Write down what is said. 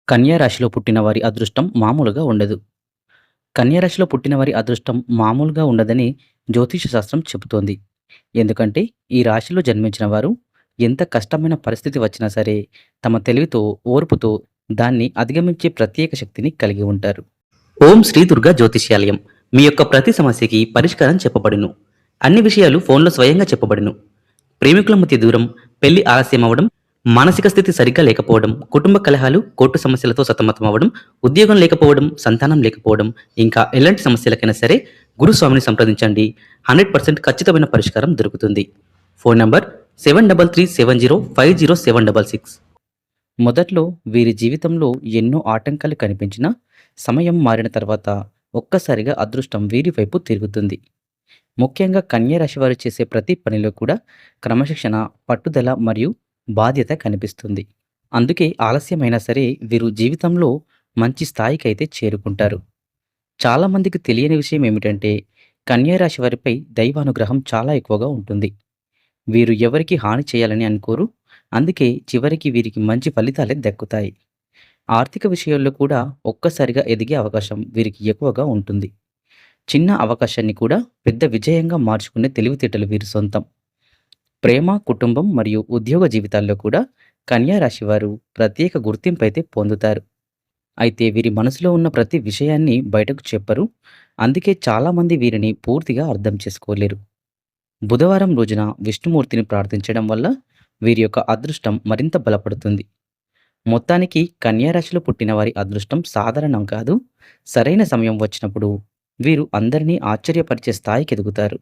కన్యా రాశిలో పుట్టిన వారి అదృష్టం మామూలుగా ఉండదు. కన్యా రాశిలో పుట్టిన వారి అదృష్టం మామూలుగా ఉండదని జ్యోతిష శాస్త్రం చెబుతోంది. ఎందుకంటే ఈ రాశిలో జన్మించిన వారు ఎంత కష్టమైన పరిస్థితి వచ్చినా సరే తమ తెలివితో, ఓర్పుతో దాన్ని అధిగమించే ప్రత్యేక శక్తిని కలిగి ఉంటారు. ఓం శ్రీ దుర్గా జ్యోతిష్యాలయం మీ యొక్క ప్రతి సమస్యకి పరిష్కారం చెప్పబడును. అన్ని విషయాలు ఫోన్లో స్వయంగా చెప్పబడును. ప్రేమికుల మధ్య దూరం, పెళ్లి ఆలస్యం అవ్వడం, మానసిక స్థితి సరిగ్గా లేకపోవడం, కుటుంబ కలహాలు, కోర్టు సమస్యలతో సతమతమవ్వడం, ఉద్యోగం లేకపోవడం, సంతానం లేకపోవడం, ఇంకా ఎలాంటి సమస్యలకైనా సరే గురుస్వామిని సంప్రదించండి. 100% ఖచ్చితమైన పరిష్కారం దొరుకుతుంది. Phone number 7370507666. మొదట్లో వీరి జీవితంలో ఎన్నో ఆటంకాలు కనిపించినా సమయం మారిన తర్వాత ఒక్కసారిగా అదృష్టం వీరి వైపు తిరుగుతుంది. ముఖ్యంగా కన్యా రాశి వారు చేసే ప్రతి పనిలో కూడా క్రమశిక్షణ, పట్టుదల మరియు బాధ్యత కనిపిస్తుంది. అందుకే ఆలస్యమైనా సరే వీరు జీవితంలో మంచి స్థాయికైతే చేరుకుంటారు. చాలామందికి తెలియని విషయం ఏమిటంటే కన్యా రాశి వారిపై దైవానుగ్రహం చాలా ఎక్కువగా ఉంటుంది. వీరు ఎవరికి హాని చేయాలని అనుకోరు. అందుకే చివరికి వీరికి మంచి ఫలితాలే దక్కుతాయి. ఆర్థిక విషయాల్లో కూడా ఒక్కసారిగా ఎదిగే అవకాశం వీరికి ఎక్కువగా ఉంటుంది. చిన్న అవకాశాన్ని కూడా పెద్ద విజయంగా మార్చుకునే తెలివితేటలు వీరి సొంతం. ప్రేమ, కుటుంబం మరియు ఉద్యోగ జీవితాల్లో కూడా కన్యా రాశి వారు ప్రత్యేక గుర్తింపైతే పొందుతారు. అయితే వీరి మనసులో ఉన్న ప్రతి విషయాన్ని బయటకు చెప్పరు. అందుకే చాలామంది వీరిని పూర్తిగా అర్థం చేసుకోలేరు. బుధవారం రోజున విష్ణుమూర్తిని ప్రార్థించడం వల్ల వీరి యొక్క అదృష్టం మరింత బలపడుతుంది. మొత్తానికి కన్యా రాశిలో పుట్టిన వారి అదృష్టం సాధారణం కాదు. సరైన సమయం వచ్చినప్పుడు వీరు అందరినీ ఆశ్చర్యపరిచే స్థాయికి ఎదుగుతారు.